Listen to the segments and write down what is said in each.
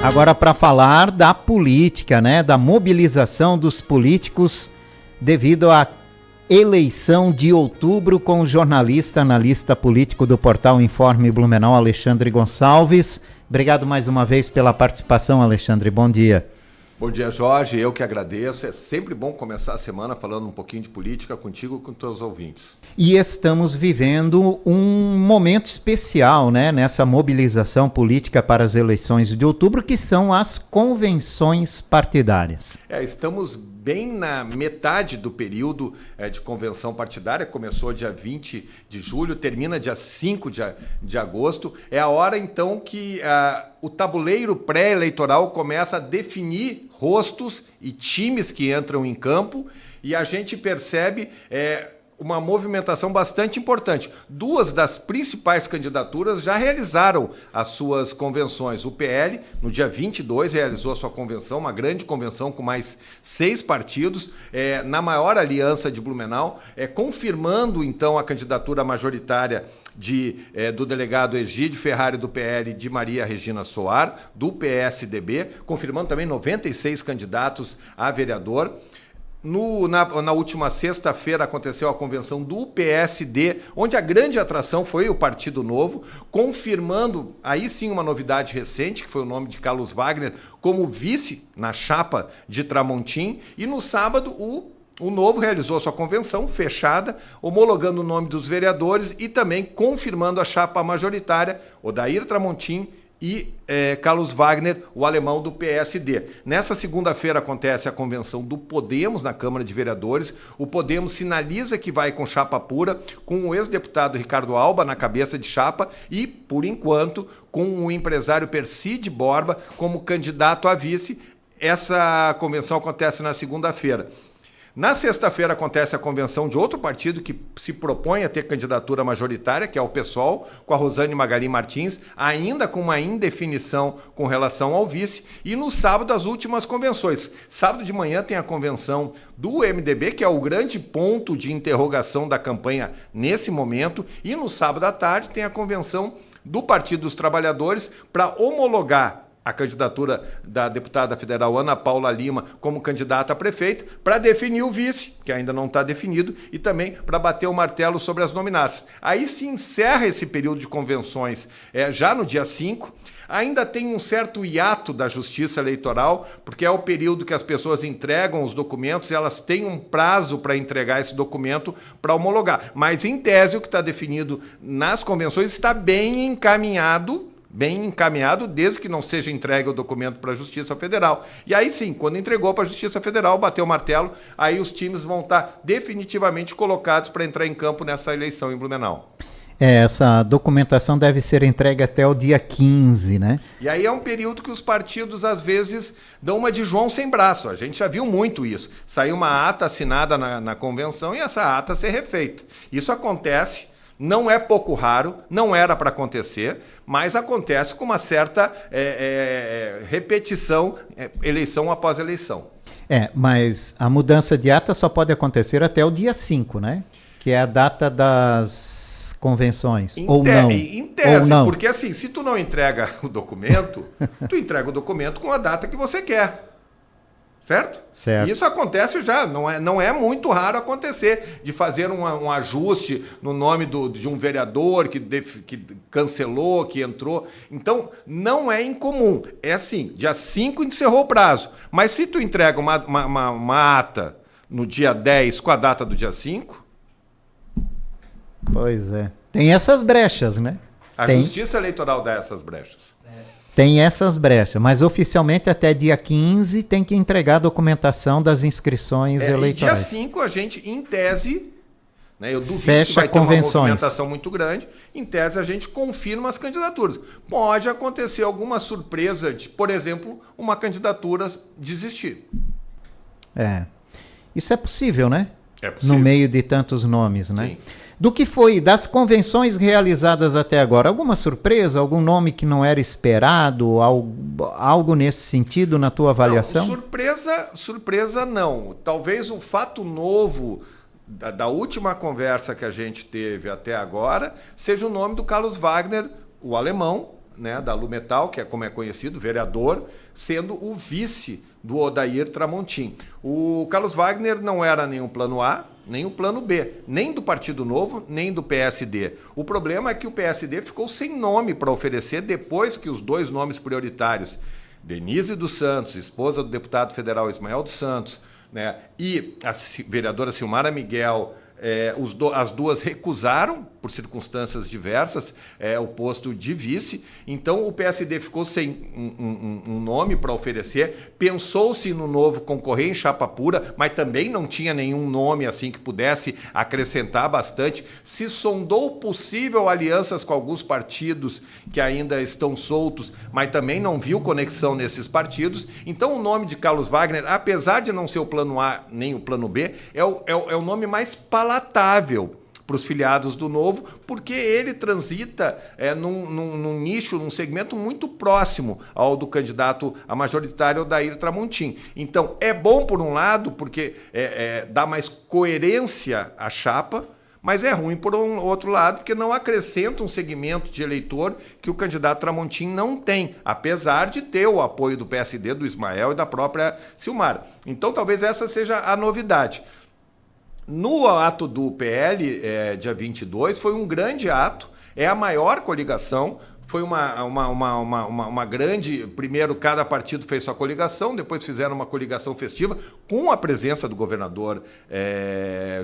Agora para falar da política, né, da mobilização dos políticos devido à eleição de outubro, com o jornalista, analista político do portal Informe Blumenau, Alexandre Gonçalves. Obrigado mais uma vez pela participação, Alexandre. Bom dia. Bom dia, Jorge. Eu que agradeço. É sempre bom começar a semana falando um pouquinho de política contigo e com teus ouvintes. E estamos vivendo um momento especial, né, nessa mobilização política para as eleições de outubro, que são as convenções partidárias. Estamos bem na metade do período de convenção partidária. Começou dia 20 de julho, termina dia 5 de agosto. É a hora, então, que o tabuleiro pré-eleitoral começa a definir rostos e times que entram em campo, e a gente percebe uma movimentação bastante importante. Duas das principais candidaturas já realizaram as suas convenções. O PL, no dia 22, realizou a sua convenção, uma grande convenção com mais 6 partidos, na maior aliança de Blumenau, confirmando, então, a candidatura majoritária do delegado Egídio Ferrari, do PL, de Maria Regina Soar, do PSDB, confirmando também 96 candidatos a vereador. Na última sexta-feira aconteceu a convenção do PSD, onde a grande atração foi o Partido Novo, confirmando aí sim uma novidade recente, que foi o nome de Carlos Wagner como vice na chapa de Tramontim. E no sábado o Novo realizou sua convenção fechada, homologando o nome dos vereadores e também confirmando a chapa majoritária, Odair Tramontim e Carlos Wagner, o alemão do PSD. Nessa segunda-feira acontece a convenção do Podemos na Câmara de Vereadores. O Podemos sinaliza que vai com chapa pura, com o ex-deputado Ricardo Alba na cabeça de chapa e, por enquanto, com o empresário Persídio Borba como candidato a vice. Essa convenção acontece na segunda-feira. Na sexta-feira acontece a convenção de outro partido que se propõe a ter candidatura majoritária, que é o PSOL, com a Rosane Magali Martins, ainda com uma indefinição com relação ao vice. E no sábado, as últimas convenções. Sábado de manhã tem a convenção do MDB, que é o grande ponto de interrogação da campanha nesse momento. E no sábado à tarde tem a convenção do Partido dos Trabalhadores para homologar a candidatura da deputada federal Ana Paula Lima como candidata a prefeita, para definir o vice, que ainda não está definido, e também para bater o martelo sobre as nominatas. Aí se encerra esse período de convenções já no dia 5. Ainda tem um certo hiato da Justiça Eleitoral, porque é o período que as pessoas entregam os documentos e elas têm um prazo para entregar esse documento para homologar. Mas, em tese, o que está definido nas convenções está bem encaminhado, desde que não seja entregue o documento para a Justiça Federal. E aí sim, quando entregou para a Justiça Federal, bateu o martelo, aí os times vão estar definitivamente colocados para entrar em campo nessa eleição em Blumenau. Essa documentação deve ser entregue até o dia 15, né? E aí é um período que os partidos, às vezes, dão uma de João sem braço. A gente já viu muito isso. Saiu uma ata assinada na convenção e essa ata ser refeita. Isso acontece. Não é pouco raro, não era para acontecer, mas acontece com uma certa repetição, eleição após eleição. Mas a mudança de ata só pode acontecer até o dia 5, né? Que é a data das convenções, ou não? Em tese, porque assim, se tu não entrega o documento, tu entrega o documento com a data que você quer. Certo? Isso acontece já, não é muito raro acontecer, de fazer um ajuste no nome de um vereador que cancelou, que entrou. Então, não é incomum. É assim, dia 5 encerrou o prazo. Mas se tu entrega uma ata no dia 10 com a data do dia 5... Pois é. Tem essas brechas, né? Justiça Eleitoral dá essas brechas. Tem essas brechas, mas oficialmente até dia 15 tem que entregar a documentação das inscrições eleitorais. E dia 5 a gente, em tese, né, eu duvido fecha que vai convenções. ter uma movimentação muito grande, em tese a gente confirma as candidaturas. Pode acontecer alguma surpresa de, por exemplo, uma candidatura desistir. Isso é possível, né? É possível. No meio de tantos nomes, né? Sim. Do que foi das convenções realizadas até agora, alguma surpresa, algum nome que não era esperado, algo nesse sentido na tua avaliação? Não, surpresa não. Talvez o fato novo da última conversa que a gente teve até agora seja o nome do Carlos Wagner, o alemão, né, da Lumetal, que é como é conhecido, vereador, sendo o vice do Odair Tramontim. O Carlos Wagner não era nem o plano A, nem o plano B, nem do Partido Novo, nem do PSD. O problema é que o PSD ficou sem nome para oferecer depois que os dois nomes prioritários, Denise dos Santos, esposa do deputado federal Ismael dos Santos, né, e a vereadora Silmara Miguel, as duas recusaram, por circunstâncias diversas, o posto de vice. Então o PSD ficou sem um nome para oferecer. Pensou-se no Novo concorrer em chapa pura, mas também não tinha nenhum nome assim que pudesse acrescentar bastante. Se sondou possível alianças com alguns partidos que ainda estão soltos, mas também não viu conexão nesses partidos. Então o nome de Carlos Wagner, apesar de não ser o plano A nem o plano B, é o nome mais palatável para os filiados do Novo, porque ele transita num nicho, num segmento muito próximo ao do candidato a majoritário Odair Tramontim. Então, é bom por um lado, porque dá mais coerência à chapa, mas é ruim por um outro lado, porque não acrescenta um segmento de eleitor que o candidato Tramontim não tem, apesar de ter o apoio do PSD, do Ismael e da própria Silmara. Então, talvez essa seja a novidade. No ato do PL, dia 22, foi um grande ato, é a maior coligação, foi uma grande... Primeiro, cada partido fez sua coligação, depois fizeram uma coligação festiva com a presença do governador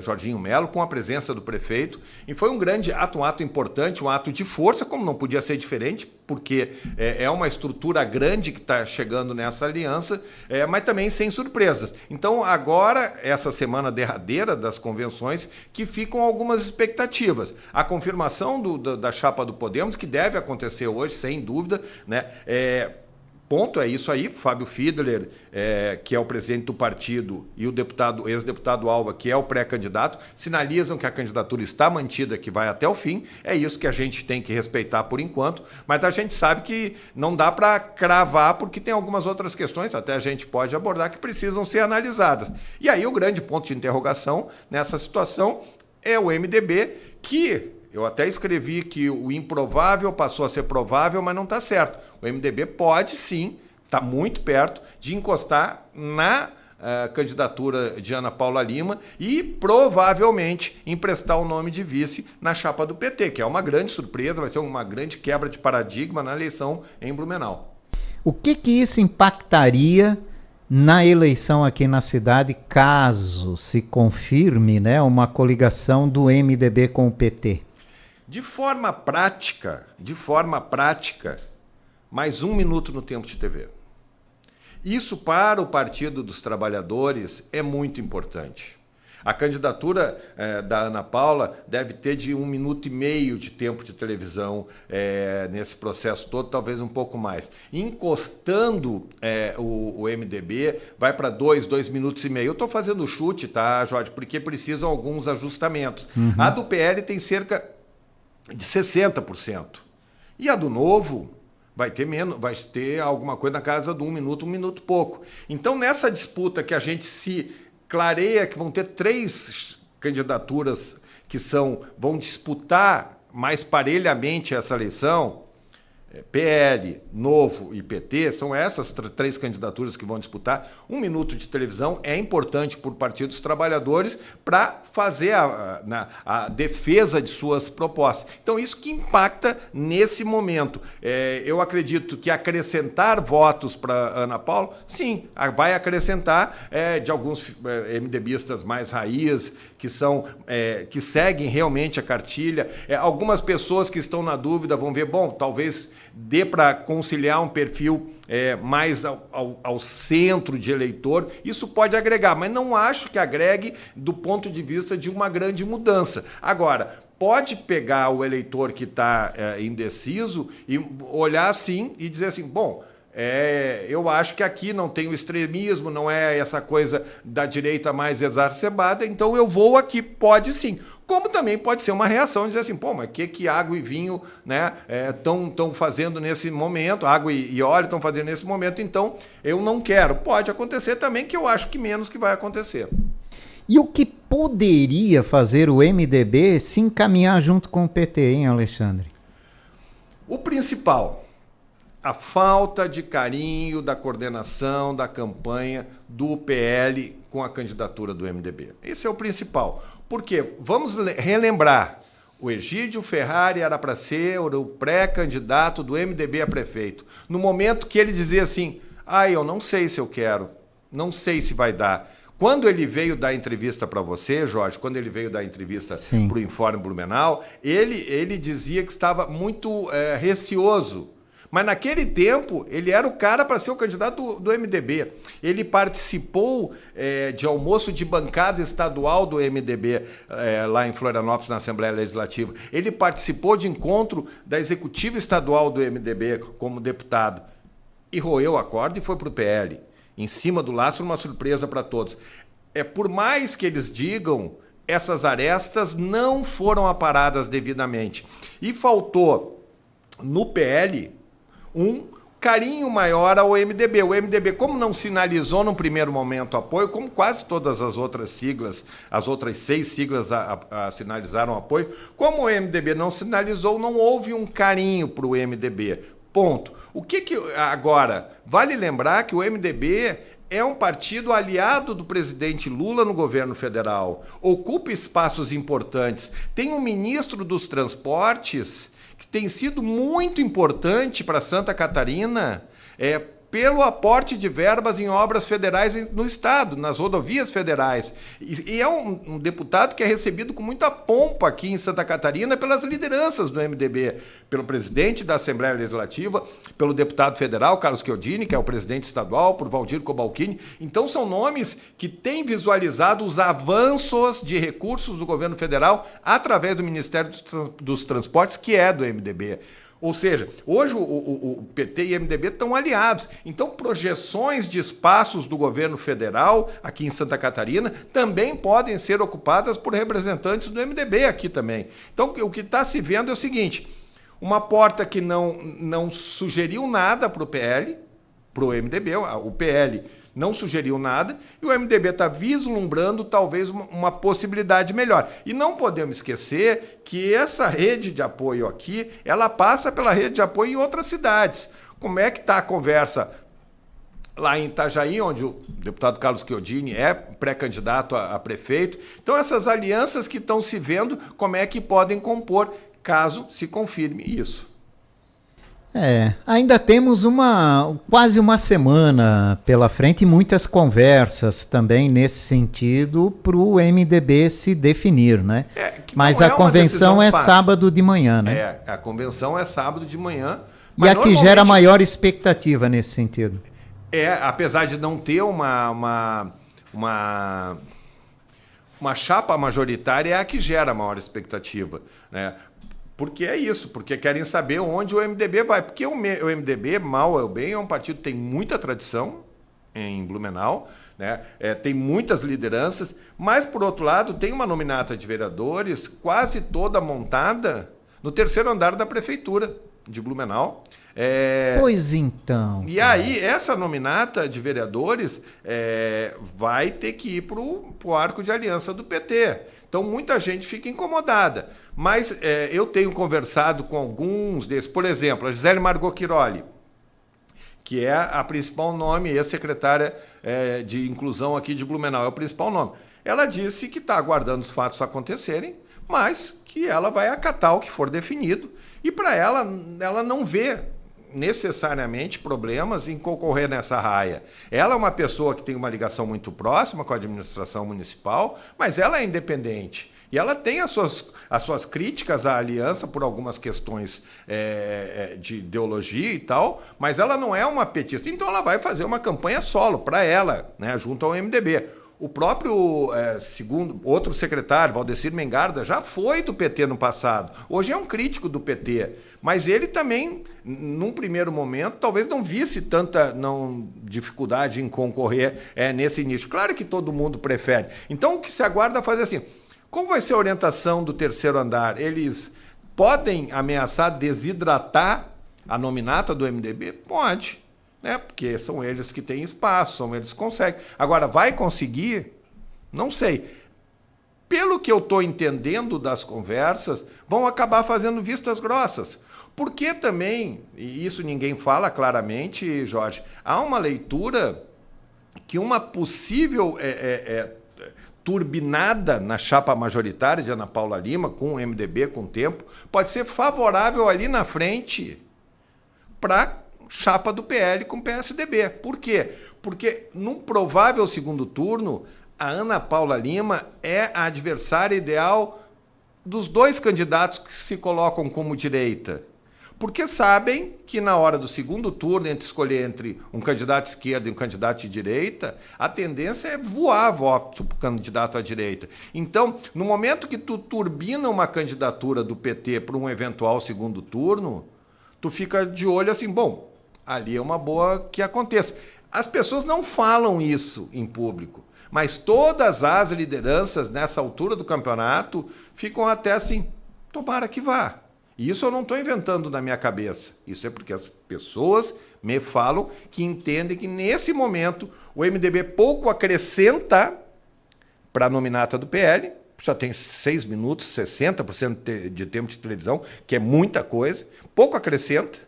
Jorginho Melo, com a presença do prefeito, e foi um grande ato, um ato importante, um ato de força, como não podia ser diferente, porque é uma estrutura grande que está chegando nessa aliança, mas também sem surpresas. Então, agora, essa semana derradeira das convenções, que ficam algumas expectativas. A confirmação da chapa do Podemos, que deve acontecer hoje, sem dúvida, né? Ponto é isso aí. Fábio Fiedler, que é o presidente do partido, e o ex-deputado Alba, que é o pré-candidato, sinalizam que a candidatura está mantida, que vai até o fim. É isso que a gente tem que respeitar por enquanto, mas a gente sabe que não dá para cravar, porque tem algumas outras questões, até a gente pode abordar, que precisam ser analisadas. E aí o grande ponto de interrogação nessa situação é o MDB, que... Eu até escrevi que o improvável passou a ser provável, mas não está certo. O MDB pode sim, está muito perto de encostar na candidatura de Ana Paula Lima e provavelmente emprestar o nome de vice na chapa do PT, que é uma grande surpresa, vai ser uma grande quebra de paradigma na eleição em Blumenau. O que isso impactaria na eleição aqui na cidade, caso se confirme, né, uma coligação do MDB com o PT? De forma prática, mais 1 minuto no tempo de TV. Isso para o Partido dos Trabalhadores é muito importante. A candidatura da Ana Paula deve ter de 1,5 minuto de tempo de televisão nesse processo todo, talvez um pouco mais. Encostando o MDB, vai para 2 minutos e meio. Eu estou fazendo chute, tá, Jorge? Porque precisam alguns ajustamentos. Uhum. A do PL tem cerca de 60%. E a do Novo vai ter menos, vai ter alguma coisa na casa de 1 minuto pouco. Então, nessa disputa que a gente se clareia que vão ter 3 candidaturas que vão disputar mais parelhamente essa eleição, PL, Novo e PT, são essas 3 candidaturas que vão disputar. 1 minuto de televisão é importante por Partido dos Trabalhadores para fazer a defesa de suas propostas. Então, isso que impacta nesse momento. Eu acredito que acrescentar votos para Ana Paula, sim, vai acrescentar de alguns MDBistas mais raiz, que seguem realmente a cartilha. Algumas pessoas que estão na dúvida vão ver, bom, talvez dê para conciliar um perfil mais ao centro de eleitor. Isso pode agregar, mas não acho que agregue do ponto de vista de uma grande mudança. Agora, pode pegar o eleitor que está indeciso e olhar assim e dizer assim, bom, eu acho que aqui não tem o extremismo, não é essa coisa da direita mais exacerbada, então eu vou aqui, pode sim. Como também pode ser uma reação, dizer assim, pô, mas o que água e vinho, né, estão fazendo nesse momento, água e óleo estão fazendo nesse momento, então eu não quero. Pode acontecer também, que eu acho que menos que vai acontecer. E o que poderia fazer o MDB se encaminhar junto com o PT, hein, Alexandre? O principal a falta de carinho da coordenação da campanha do PL com a candidatura do MDB. Esse é o principal. Por quê? Vamos relembrar. O Egídio Ferrari era para ser o pré-candidato do MDB a prefeito. No momento que ele dizia assim, eu não sei se eu quero, não sei se vai dar. Quando ele veio dar entrevista para você, Jorge, quando ele veio dar entrevista para o Informe Blumenau, ele dizia que estava muito receoso. Mas naquele tempo, ele era o cara para ser o candidato do MDB. Ele participou de almoço de bancada estadual do MDB lá em Florianópolis, na Assembleia Legislativa. Ele participou de encontro da executiva estadual do MDB como deputado. E roeu a corda e foi para o PL. Em cima do laço, uma surpresa para todos. Por mais que eles digam, essas arestas não foram aparadas devidamente. E faltou no PL um carinho maior ao MDB. O MDB, como não sinalizou num primeiro momento apoio, como quase todas as outras siglas, as outras 6 siglas sinalizaram apoio, como o MDB não sinalizou, não houve um carinho para o MDB. Ponto. Agora, vale lembrar que o MDB é um partido aliado do presidente Lula no governo federal, ocupa espaços importantes, tem um ministro dos Transportes que tem sido muito importante para Santa Catarina, pelo aporte de verbas em obras federais no Estado, nas rodovias federais. E é um deputado que é recebido com muita pompa aqui em Santa Catarina pelas lideranças do MDB, pelo presidente da Assembleia Legislativa, pelo deputado federal, Carlos Chiodini, que é o presidente estadual, por Valdir Cobalcini. Então são nomes que têm visualizado os avanços de recursos do governo federal através do Ministério dos Transportes, que é do MDB. Ou seja, hoje o PT e o MDB estão aliados. Então, projeções de espaços do governo federal aqui em Santa Catarina também podem ser ocupadas por representantes do MDB aqui também. Então, o que está se vendo é o seguinte, uma porta que não sugeriu nada para o PL, para o MDB, o PL não sugeriu nada, e o MDB está vislumbrando talvez uma possibilidade melhor. E não podemos esquecer que essa rede de apoio aqui, ela passa pela rede de apoio em outras cidades. Como é que está a conversa lá em Itajaí, onde o deputado Carlos Chiodini é pré-candidato a prefeito? Então, essas alianças que estão se vendo, como é que podem compor, caso se confirme isso. Ainda temos quase uma semana pela frente e muitas conversas também nesse sentido para o MDB se definir, né? Mas a convenção é sábado de manhã, né? A convenção é sábado de manhã. E a que gera maior expectativa nesse sentido? Apesar de não ter uma chapa majoritária, é a que gera maior expectativa, né? Porque é isso, porque querem saber onde o MDB vai. Porque o MDB, mal ou bem, é um partido que tem muita tradição em Blumenau, né? Tem muitas lideranças, mas, por outro lado, tem uma nominata de vereadores quase toda montada no terceiro andar da prefeitura de Blumenau. Pois então. E aí, essa nominata de vereadores vai ter que ir para o arco de aliança do PT. Então, muita gente fica incomodada. Mas eu tenho conversado com alguns desses. Por exemplo, a Gisele Margot Quiroli, que é a principal nome, ex-secretária de inclusão aqui de Blumenau, é o principal nome. Ela disse que está aguardando os fatos acontecerem, mas que ela vai acatar o que for definido. E para ela não vê necessariamente problemas em concorrer nessa raia. Ela é uma pessoa que tem uma ligação muito próxima com a administração municipal, mas ela é independente. E ela tem as suas críticas à aliança por algumas questões de ideologia e tal, mas ela não é uma petista. Então ela vai fazer uma campanha solo para ela, né, junto ao MDB. O próprio outro secretário, Valdecir Mengarda, já foi do PT no passado. Hoje é um crítico do PT. Mas ele também, num primeiro momento, talvez não visse tanta dificuldade em concorrer nesse início. Claro que todo mundo prefere. Então o que se aguarda é fazer assim, como vai ser a orientação do terceiro andar? Eles podem ameaçar desidratar a nominata do MDB? Pode. Porque são eles que têm espaço, são eles que conseguem. Agora, vai conseguir? Não sei. Pelo que eu estou entendendo das conversas, vão acabar fazendo vistas grossas. Porque também, e isso ninguém fala claramente, Jorge, há uma leitura que uma possível turbinada na chapa majoritária de Ana Paula Lima, com o MDB, com o tempo, pode ser favorável ali na frente para chapa do PL com o PSDB. Por quê? Porque num provável segundo turno, a Ana Paula Lima é a adversária ideal dos dois candidatos que se colocam como direita. Porque sabem que na hora do segundo turno, entre escolher entre um candidato de esquerda e um candidato de direita, a tendência é voar voto para o candidato à direita. Então, no momento que tu turbina uma candidatura do PT para um eventual segundo turno, tu fica de olho assim, bom, ali é uma boa que aconteça. As pessoas não falam isso em público, mas todas as lideranças nessa altura do campeonato ficam até assim, tomara que vá. E isso eu não estou inventando na minha cabeça. Isso é porque as pessoas me falam que entendem que, nesse momento, o MDB pouco acrescenta para a nominata do PL, já tem 6 minutos, 60% de tempo de televisão, que é muita coisa, pouco acrescenta.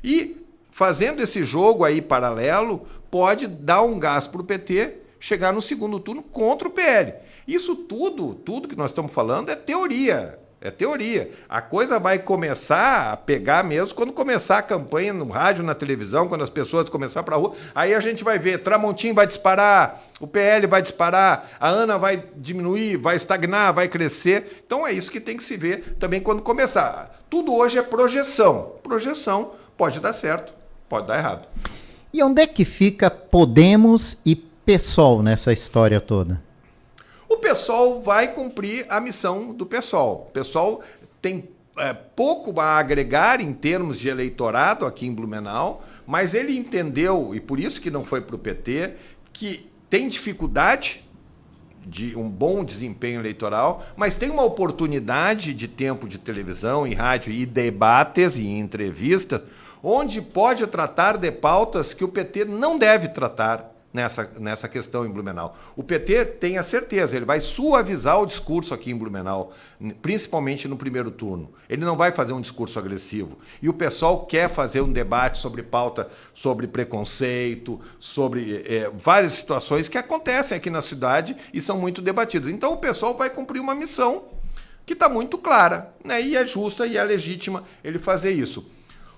E, fazendo esse jogo aí paralelo, pode dar um gás para o PT chegar no segundo turno contra o PL. Isso tudo que nós estamos falando é teoria. É teoria. A coisa vai começar a pegar mesmo quando começar a campanha no rádio, na televisão, quando as pessoas começarem para a rua. Aí a gente vai ver, Tramontim vai disparar, o PL vai disparar, a Ana vai diminuir, vai estagnar, vai crescer. Então é isso que tem que se ver também quando começar. Tudo hoje é projeção. Projeção pode dar certo, pode dar errado. E onde é que fica Podemos e PSOL nessa história toda? O PSOL vai cumprir a missão do PSOL. O PSOL tem pouco a agregar em termos de eleitorado aqui em Blumenau, mas ele entendeu, e por isso que não foi para o PT, que tem dificuldade de um bom desempenho eleitoral, mas tem uma oportunidade de tempo de televisão e rádio e debates e entrevistas, onde pode tratar de pautas que o PT não deve tratar nessa questão em Blumenau. O PT tem a certeza, ele vai suavizar o discurso aqui em Blumenau, principalmente no primeiro turno. Ele não vai fazer um discurso agressivo. E o pessoal quer fazer um debate sobre pauta, sobre preconceito, sobre várias situações que acontecem aqui na cidade e são muito debatidas. Então o pessoal vai cumprir uma missão que está muito clara, né? E é justa e é legítima ele fazer isso.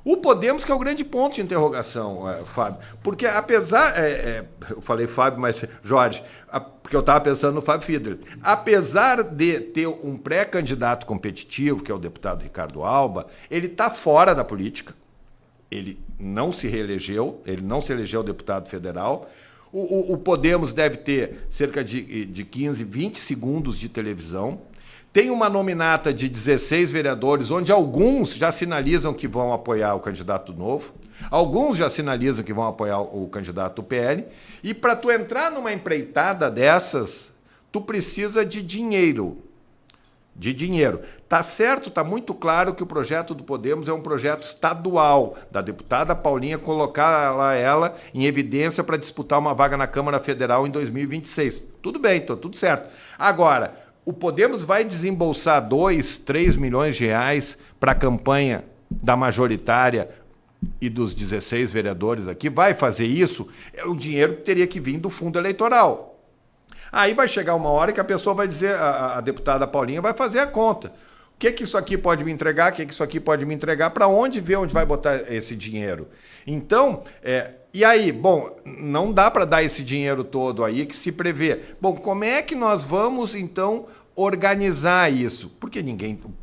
O Podemos que é o grande ponto de interrogação, Fábio, porque apesar, eu falei Fábio, mas Jorge, porque eu estava pensando no Fábio Fiedler, apesar de ter um pré-candidato competitivo, que é o deputado Ricardo Alba, ele está fora da política, ele não se reelegeu, ele não se elegeu deputado federal, o Podemos deve ter cerca de 15, 20 segundos de televisão. Tem uma nominata de 16 vereadores, onde alguns já sinalizam que vão apoiar o candidato novo, alguns já sinalizam que vão apoiar o candidato do PL, e para tu entrar numa empreitada dessas, tu precisa de dinheiro. De dinheiro. Tá certo, tá muito claro que o projeto do Podemos é um projeto estadual, da deputada Paulinha colocar ela em evidência para disputar uma vaga na Câmara Federal em 2026. Tudo bem, então tudo certo. Agora, o Podemos vai desembolsar 2, 3 milhões de reais para a campanha da majoritária e dos 16 vereadores aqui? Vai fazer isso? É o dinheiro que teria que vir do fundo eleitoral. Aí vai chegar uma hora que a pessoa vai dizer, a deputada Paulinha vai fazer a conta. O que isso aqui pode me entregar? O que isso aqui pode me entregar? Para onde ver onde vai botar esse dinheiro? Então, e aí, bom, não dá para dar esse dinheiro todo aí que se prevê. Bom, como é que nós vamos, então, organizar isso? Porque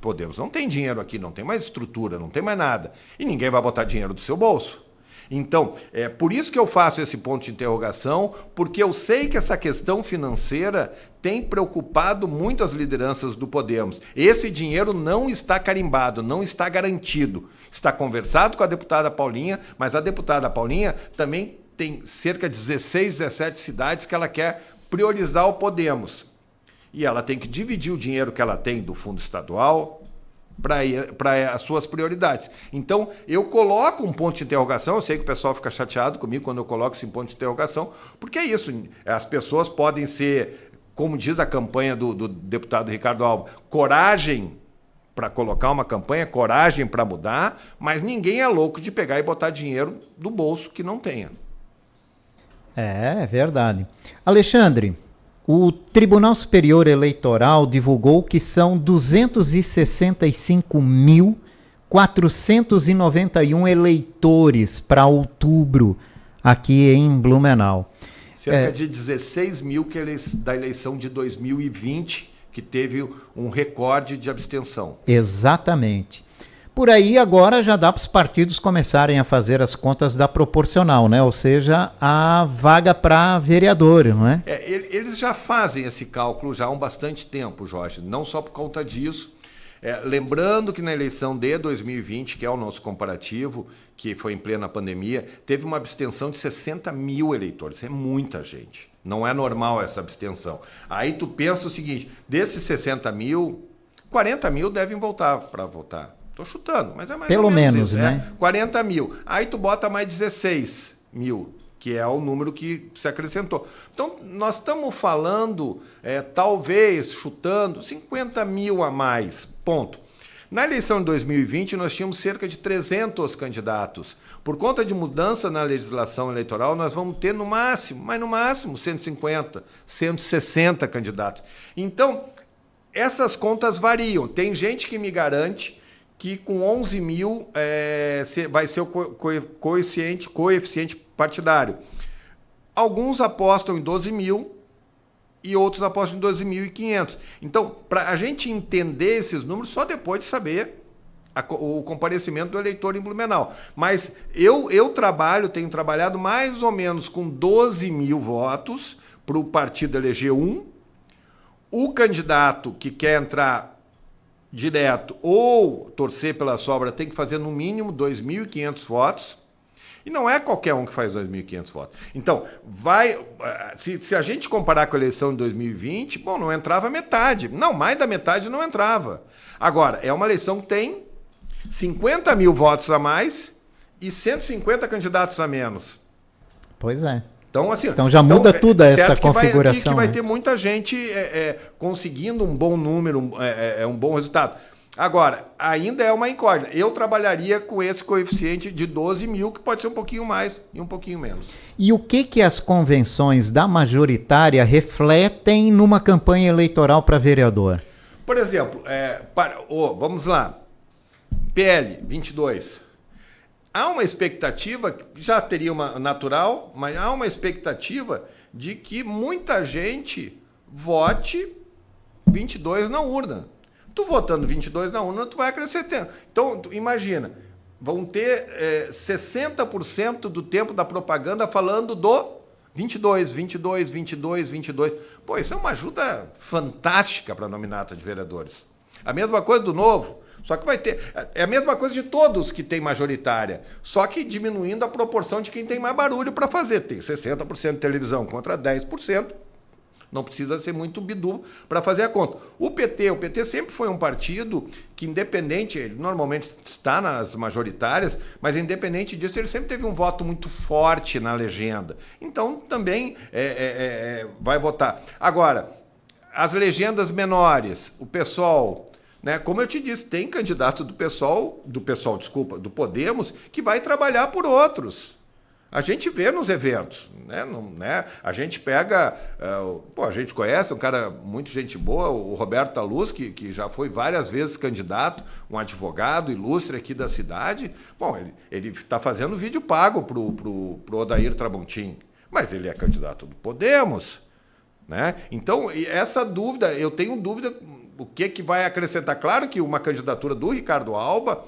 Podemos não tem dinheiro aqui, não tem mais estrutura, não tem mais nada. E ninguém vai botar dinheiro do seu bolso. Então, é por isso que eu faço esse ponto de interrogação, porque eu sei que essa questão financeira tem preocupado muito as lideranças do Podemos. Esse dinheiro não está carimbado, não está garantido. Está conversado com a deputada Paulinha, mas a deputada Paulinha também tem cerca de 16, 17 cidades que ela quer priorizar o Podemos. E ela tem que dividir o dinheiro que ela tem do fundo estadual para as suas prioridades. Então, eu coloco um ponto de interrogação, eu sei que o pessoal fica chateado comigo quando eu coloco esse ponto de interrogação, porque é isso, as pessoas podem ser, como diz a campanha do deputado Ricardo Alba, coragem para colocar uma campanha, coragem para mudar, mas ninguém é louco de pegar e botar dinheiro do bolso que não tenha. É verdade. Alexandre, o Tribunal Superior Eleitoral divulgou que são 265.491 eleitores para outubro aqui em Blumenau. Cerca de 16 mil da eleição de 2020, que teve um recorde de abstenção. Exatamente. Por aí agora já dá para os partidos começarem a fazer as contas da proporcional, né? Ou seja, a vaga para vereador, não é? Eles já fazem esse cálculo já há bastante tempo, Jorge, não só por conta disso. Lembrando que na eleição de 2020, que é o nosso comparativo, que foi em plena pandemia, teve uma abstenção de 60 mil eleitores. É muita gente. Não é normal essa abstenção. Aí tu pensa o seguinte, desses 60 mil, 40 mil devem voltar para votar. Estou chutando, mas é mais pelo ou menos menos, isso, né? 40 mil. Aí tu bota mais 16 mil, que é o número que se acrescentou. Então, nós estamos falando, talvez, chutando, 50 mil a mais, ponto. Na eleição de 2020, nós tínhamos cerca de 300 candidatos. Por conta de mudança na legislação eleitoral, nós vamos ter no máximo, mas no máximo, 150, 160 candidatos. Então, essas contas variam. Tem gente que me garante que com 11 mil vai ser o coeficiente partidário. Alguns apostam em 12 mil e outros apostam em 12.500. Então, para a gente entender esses números, só depois de saber o comparecimento do eleitor em Blumenau. Mas eu tenho trabalhado mais ou menos com 12 mil votos para o partido eleger um. O candidato que quer entrar direto ou torcer pela sobra tem que fazer no mínimo 2.500 votos. E não é qualquer um que faz 2.500 votos. Então, se a gente comparar com a eleição de 2020, bom, não entrava metade. Não, mais da metade não entrava. Agora, é uma eleição que tem 50 mil votos a mais e 150 candidatos a menos. Pois é. Então, assim, já muda tudo essa configuração. Que vai ter muita gente conseguindo um bom número, um bom resultado. Agora, ainda é uma incógnita. Eu trabalharia com esse coeficiente de 12 mil, que pode ser um pouquinho mais e um pouquinho menos. E o que as convenções da majoritária refletem numa campanha eleitoral para vereador? Por exemplo, vamos lá, PL 22. Há uma expectativa, já teria uma natural, mas há uma expectativa de que muita gente vote 22 na urna. Tu votando 22 na urna, tu vai acrescentar. Então, imagina, vão ter 60% do tempo da propaganda falando do 22, 22, 22, 22. Pô, isso é uma ajuda fantástica para a nominata de vereadores. A mesma coisa do Novo, só que vai ter... É a mesma coisa de todos que tem majoritária, só que diminuindo a proporção de quem tem mais barulho para fazer. Tem 60% de televisão contra 10%. Não precisa ser muito bidu para fazer a conta. O PT sempre foi um partido que, independente, ele normalmente está nas majoritárias, mas independente disso, ele sempre teve um voto muito forte na legenda. Então, também vai votar. Agora, as legendas menores, o PSOL, né? Como eu te disse, tem candidato do Podemos, que vai trabalhar por outros. A gente vê nos eventos, né? A gente pega, a gente conhece um cara muito gente boa, o Roberto Taluz, que já foi várias vezes candidato, um advogado ilustre aqui da cidade. Bom, ele está fazendo vídeo pago pro Odair Tramontim, mas ele é candidato do Podemos, né? Então, essa dúvida, eu tenho dúvida o que vai acrescentar. Claro que uma candidatura do Ricardo Alba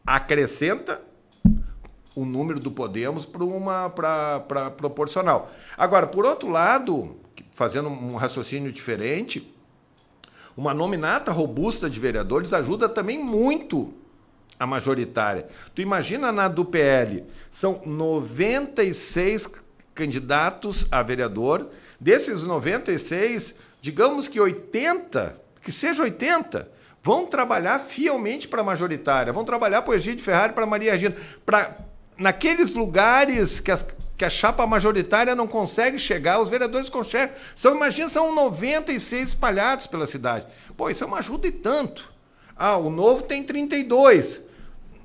acrescenta o número do Podemos para proporcional. Agora, por outro lado, fazendo um raciocínio diferente, uma nominata robusta de vereadores ajuda também muito a majoritária. Tu imagina na do PL, são 96 candidatos a vereador, desses 96, digamos que 80, que seja 80, vão trabalhar fielmente para a majoritária, vão trabalhar para o Egídio Ferrari, para a Maria Regina, naqueles lugares que a chapa majoritária não consegue chegar, os vereadores conseguem. Imagina, são 96 espalhados pela cidade. Pô, isso é uma ajuda e tanto. Ah, o Novo tem 32.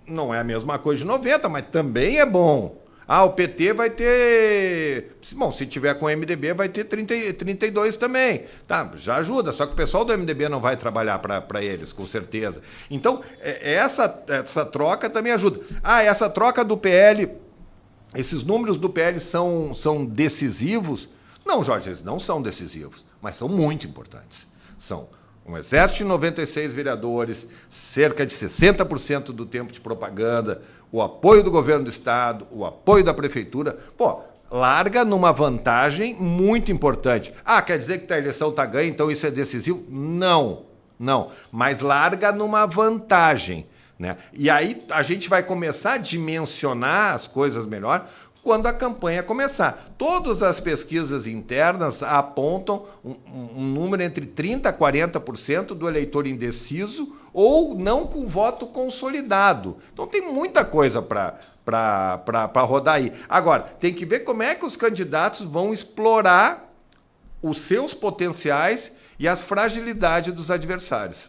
Não é a mesma coisa de 90, mas também é bom. Ah, o PT vai ter... Bom, se tiver com o MDB, vai ter 32 também. Tá, já ajuda, só que o pessoal do MDB não vai trabalhar para eles, com certeza. Então, essa troca também ajuda. Ah, essa troca do PL, esses números do PL são decisivos? Não, Jorge, eles não são decisivos, mas são muito importantes. São um exército de 96 vereadores, cerca de 60% do tempo de propaganda, o apoio do governo do estado, o apoio da prefeitura. Pô, larga numa vantagem muito importante. Ah, quer dizer que a eleição está ganha, então isso é decisivo? Não, não. Mas larga numa vantagem, né? E aí a gente vai começar a dimensionar as coisas melhor quando a campanha começar. Todas as pesquisas internas apontam um número entre 30% a 40% do eleitor indeciso ou não com voto consolidado. Então tem muita coisa para rodar aí. Agora, tem que ver como é que os candidatos vão explorar os seus potenciais e as fragilidades dos adversários.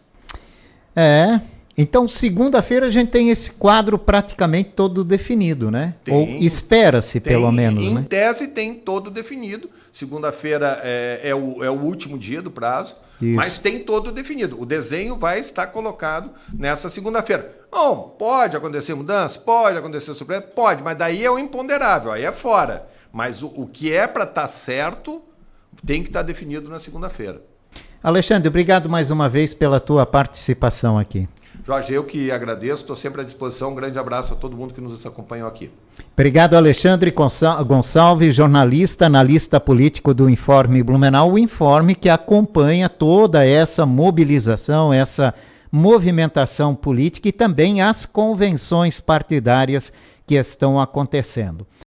Então, segunda-feira a gente tem esse quadro praticamente todo definido, né? Ou espera-se, pelo menos, em né? Em tese tem todo definido. Segunda-feira é o último dia do prazo, isso. Mas tem todo definido. O desenho vai estar colocado nessa segunda-feira. Não, pode acontecer mudança? Pode acontecer surpresa? Pode, mas daí é o imponderável, aí é fora. Mas o que é para estar certo tem que estar definido na segunda-feira. Alexandre, obrigado mais uma vez pela tua participação aqui. Jorge, eu que agradeço, estou sempre à disposição. Um grande abraço a todo mundo que nos acompanhou aqui. Obrigado, Alexandre Gonçalves, jornalista, analista político do Informe Blumenau, o Informe que acompanha toda essa mobilização, essa movimentação política e também as convenções partidárias que estão acontecendo.